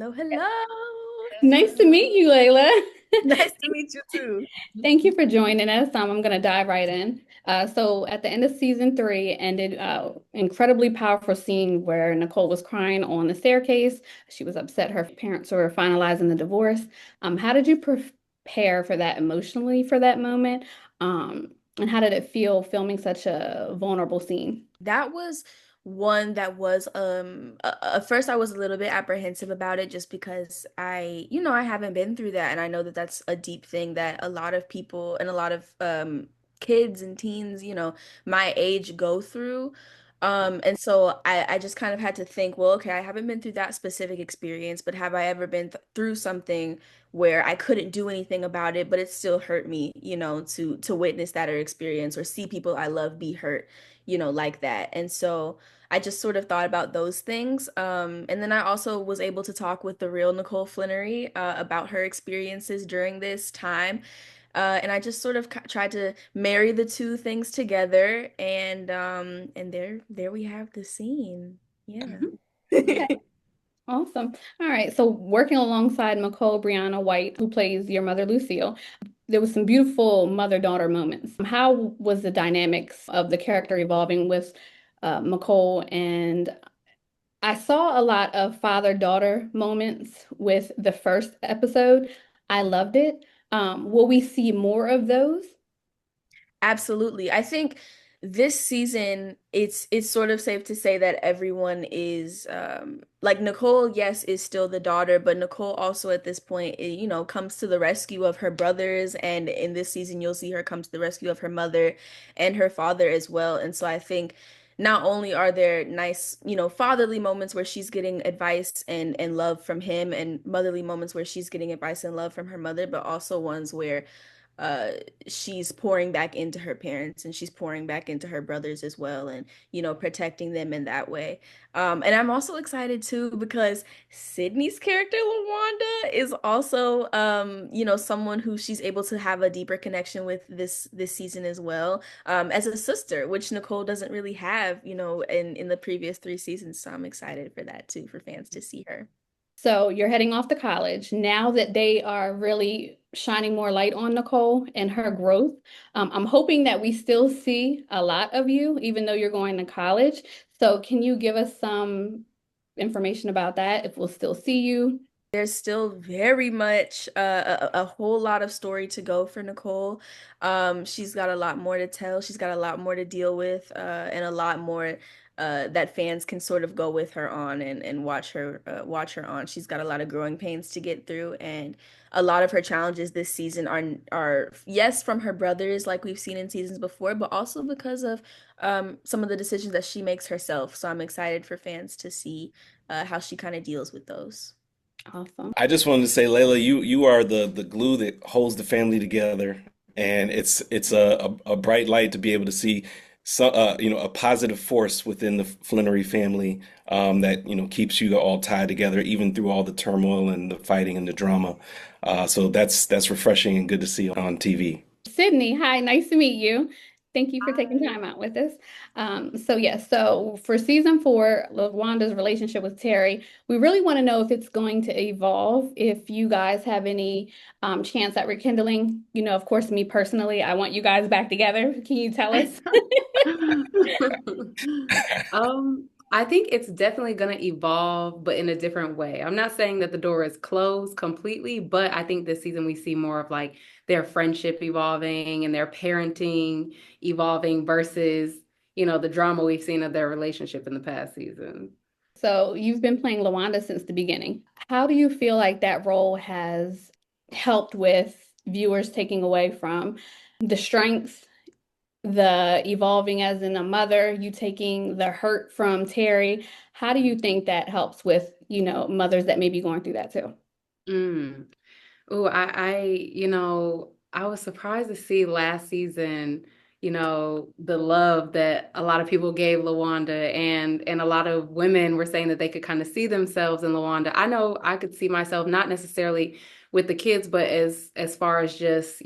Hello, hello. Nice to meet you, Layla. Nice to meet you too. Thank you for joining us. I'm going to dive right in. So, at the end of season three, ended incredibly powerful scene where Nicole was crying on the staircase. She was upset her parents were finalizing the divorce. How did you prepare for that emotionally for that moment? And how did it feel filming such a vulnerable scene? That was one that was at first I was a little bit apprehensive about it just because I haven't been through that, and I know that that's a deep thing that a lot of people and a lot of kids and teens, my age go through. And so I just kind of had to think, well, okay, I haven't been through that specific experience, but have I ever been th through something where I couldn't do anything about it, but it still hurt me, to witness that or experience or see people I love be hurt, like that. And so I just sort of thought about those things. And then I also was able to talk with the real Nicole Flannery about her experiences during this time. And I just sort of tried to marry the two things together, and there we have the scene. Yeah. Mhm. Okay. Awesome. All right. So working alongside Nicole Brianna White, who plays your mother, Lucille, there was some beautiful mother-daughter moments. How was the dynamics of the character evolving with Nicole? And I saw a lot of father-daughter moments with the first episode. I loved it. Will we see more of those? Absolutely. I think this season it's sort of safe to say that everyone is like Nicole, yes, is still the daughter, but Nicole also at this point, comes to the rescue of her brothers, and in this season you'll see her come to the rescue of her mother and her father as well. And so I think not only are there nice, fatherly moments where she's getting advice and love from him, and motherly moments where she's getting advice and love from her mother, but also ones where uh she's pouring back into her parents and she's pouring back into her brothers as well, and protecting them in that way. And I'm also excited too because Sydney's character LaWanda is also someone who she's able to have a deeper connection with this season as well, as a sister, which Nicole doesn't really have, in the previous three seasons. So I'm excited for that too, for fans to see her. So you're heading off to college. Now that they are really shining more light on Nicole and her growth, I'm hoping that we still see a lot of you, even though you're going to college. So can you give us some information about that, if we'll still see you? There's still very much a whole lot of story to go for Nicole. She's got a lot more to tell. She's got a lot more to deal with, and a lot more that fans can sort of go with her on and watch her on. She's got a lot of growing pains to get through, and a lot of her challenges this season are yes, from her brothers, like we've seen in seasons before, but also because of some of the decisions that she makes herself. So I'm excited for fans to see how she kind of deals with those. Awesome. I just wanted to say, Layla, you are the glue that holds the family together, and it's a bright light to be able to see a positive force within the Flannery family, that keeps you all tied together even through all the turmoil and the fighting and the drama. So that's refreshing and good to see on TV. Sydney, hi, nice to meet you. Thank you for taking time out with us. So for season four, LaWanda's relationship with Terry, we really want to know if it's going to evolve, if you guys have any chance at rekindling. Of course, me personally, I want you guys back together. Can you tell us? I think it's definitely going to evolve, but in a different way. I'm not saying that the door is closed completely, but I think this season we see more of like their friendship evolving and their parenting evolving versus, the drama we've seen of their relationship in the past season. So you've been playing LaWanda since the beginning. How do you feel like that role has helped with viewers taking away from the strengths, the evolving as in a mother, you taking the hurt from Terry? How do you think that helps with, mothers that may be going through that too? Mm. Oh, I was surprised to see last season, the love that a lot of people gave LaWanda, and a lot of women were saying that they could kind of see themselves in LaWanda. I know I could see myself not necessarily with the kids, but as far as just,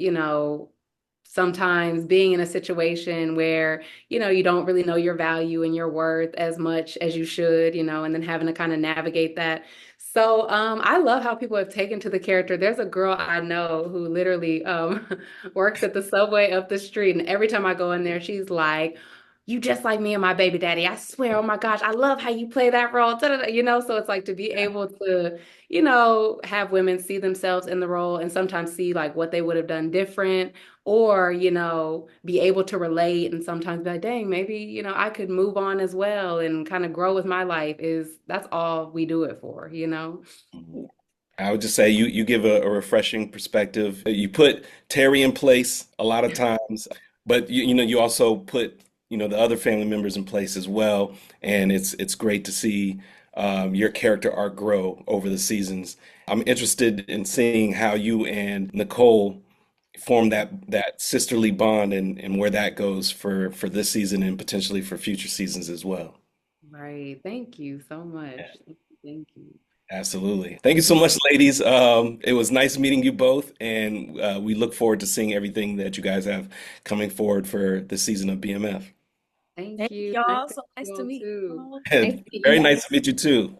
sometimes being in a situation where, you don't really know your value and your worth as much as you should, and then having to kind of navigate that. I love how people have taken to the character. There's a girl I know who literally works at the subway up the street, and every time I go in there, she's like, "You just like me and my baby daddy. I swear, oh my gosh, I love how you play that role." Da, da, da. So it's like to be able to, have women see themselves in the role and sometimes see like what they would have done different, or, be able to relate and sometimes be like, dang, maybe, I could move on as well and kind of grow with my life is that's all we do it for. Mhm. I would just say you give a refreshing perspective. You put Terry in place a lot of times, but you also put the other family members in place as well, and it's great to see your character arc grow over the seasons. I'm interested in seeing how you and Nicole form that sisterly bond and where that goes for this season and potentially for future seasons as well. Right. Thank you so much. Thank you. Thank you. Absolutely. Thank you so much, ladies. It was nice meeting you both, and we look forward to seeing everything that you guys have coming forward for this season of BMF. Thank Thank you. Nice y'all. to So meet nice you to all meet too. Nice to meet you Very guys. nice to meet you too.